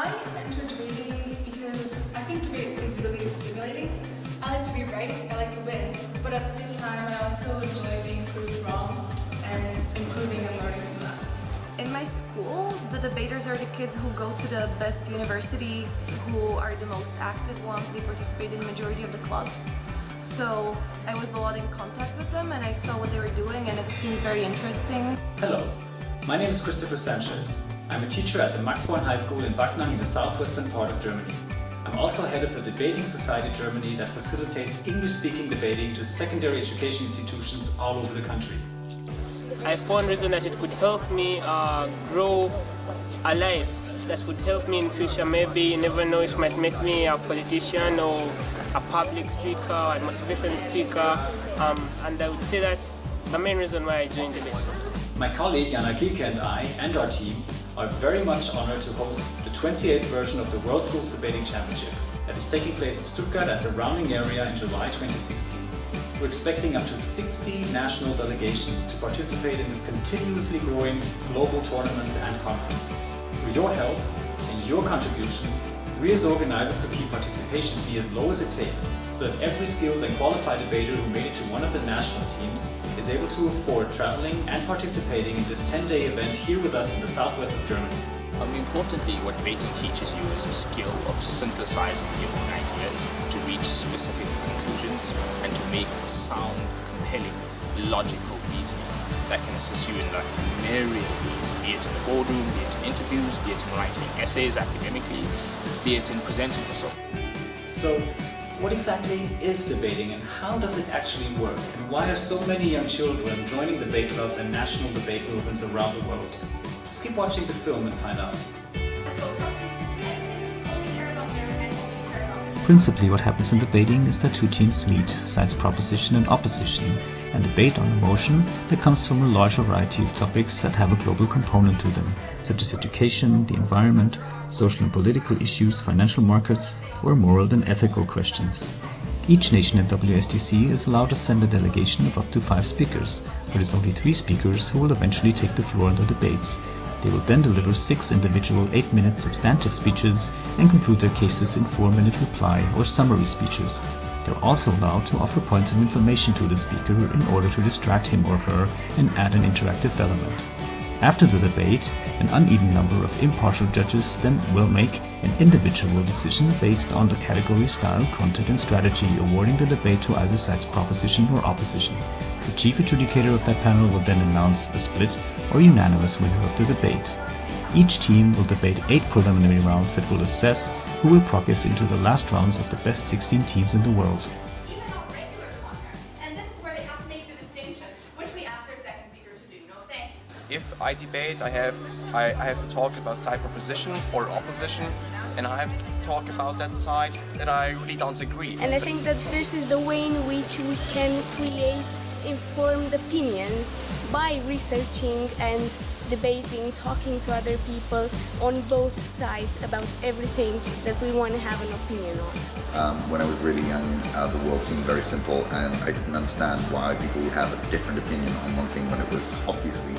I enjoy debating because I think debate is really stimulating. I like to be right, I like to win, but at the same time I also enjoy being proved wrong and improving and learning from that. In my school, the debaters are the kids who go to the best universities, who are the most active ones. They participate in the majority of the clubs. So I was a lot in contact with them and I saw what they were doing and it seemed very interesting. Hello, my name is Christopher Sanchez. I'm a teacher at the Max-Born High School in Backnang in the southwestern part of Germany. I'm also head of the Debating Society Germany that facilitates English-speaking debating to secondary education institutions all over the country. I found reason that it could help me grow a life that would help me in future. Maybe you never know, it might make me a politician or a public speaker, a motivation speaker, and I would say that's the main reason why I joined debate. My colleague Jana Gilke and I and our team are very much honored to host the 28th version of the World Schools Debating Championship that is taking place in Stuttgart and surrounding area in July 2016. We're expecting up to 60 national delegations to participate in this continuously growing global tournament and conference. Through your help and your contribution, we as organizers could keep participation fee as low as it takes, so that every skilled and qualified debater who made it to one of the national teams is able to afford traveling and participating in this 10-day event here with us in the southwest of Germany. Importantly, what debating teaches you is a skill of synthesizing your own ideas to reach specific conclusions and to make sound, compelling, logical reasoning that can assist you in like myriad ways, be it in the boardroom, be it in interviews, be it in writing essays academically, be it in presenting yourself. So, what exactly is debating and how does it actually work? And why are so many young children joining debate clubs and national debate movements around the world? Just keep watching the film and find out. Principally what happens in debating is that two teams meet, sides proposition and opposition, and debate on a motion that comes from a large variety of topics that have a global component to them, such as education, the environment, social and political issues, financial markets, or moral and ethical questions. Each nation at WSDC is allowed to send a delegation of up to 5 speakers, but it's only 3 speakers who will eventually take the floor in the debates. They will then deliver 6 individual 8-minute substantive speeches and conclude their cases in 4-minute reply or summary speeches. They're also allowed to offer points of information to the speaker in order to distract him or her and add an interactive element. After the debate, an uneven number of impartial judges then will make an individual decision based on the category, style, content and strategy, awarding the debate to either side's proposition or opposition. The chief adjudicator of that panel will then announce a split or unanimous winner of the debate. Each team will debate 8 preliminary rounds that will assess who will progress into the last rounds of the best 16 teams in the world. If I debate, I have to talk about side proposition or opposition, and I have to talk about that side that I really don't agree. And I think that this is the way in which we can create informed opinions by researching and debating, talking to other people on both sides about everything that we want to have an opinion on. When I was really young, the world seemed very simple, and I didn't understand why people would have a different opinion on one thing when it was obviously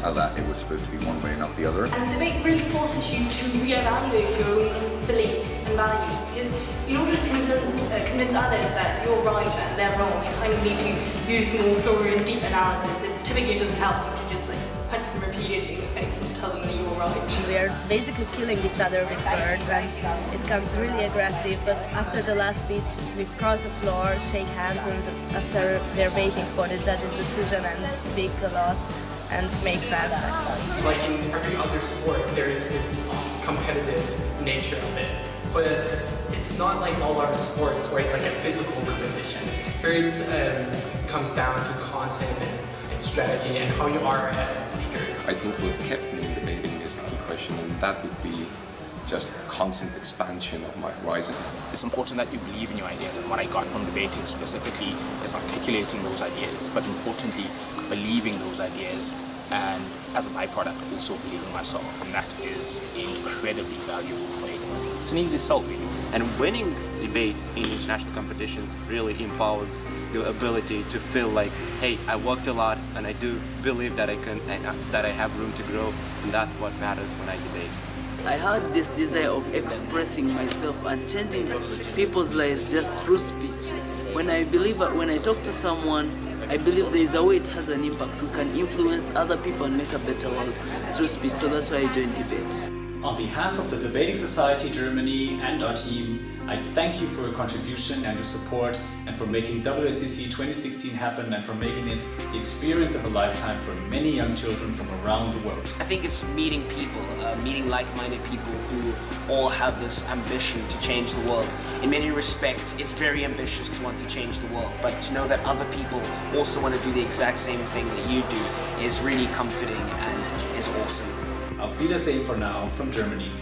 that it was supposed to be one way and not the other. And debate really forces you to reevaluate your own beliefs and values, because in order to convince others that you're right and they're wrong, you kind of need to use more thorough and deep analysis. It typically doesn't help you to just punch them repeatedly in the face and tell them that you're right. We are basically killing each other with words and it becomes really aggressive, but after the last speech we cross the floor, shake hands, and after we're waiting for the judge's decision and speak a lot and make friends actually. Like in every other sport, there's this competitive nature of it, but it's not like all other sports where it's like a physical competition. Here it comes down to content and strategy and how you are as a speaker. I think what kept me in debating is the key question, and that would be just constant expansion of my horizon. It's important that you believe in your ideas, and what I got from debating specifically is articulating those ideas, but importantly, believing those ideas, and as a byproduct, also believing myself, and that is incredibly valuable for anyone. It's an easy sell, really. And winning debates in international competitions really empowers your ability to feel like, hey, I worked a lot, and I do believe that I have room to grow, and that's what matters when I debate. I had this desire of expressing myself and changing people's lives just through speech. When I talk to someone, I believe there is a way it has an impact. We can influence other people and make a better world through speech. So that's why I joined debate. On behalf of the Debating Society Germany and our team, I thank you for your contribution and your support and for making WSDC 2016 happen and for making it the experience of a lifetime for many young children from around the world. I think it's meeting people, meeting like-minded people who all have this ambition to change the world. In many respects, it's very ambitious to want to change the world, but to know that other people also want to do the exact same thing that you do is really comforting and is awesome. Auf Wiedersehen for now from Germany.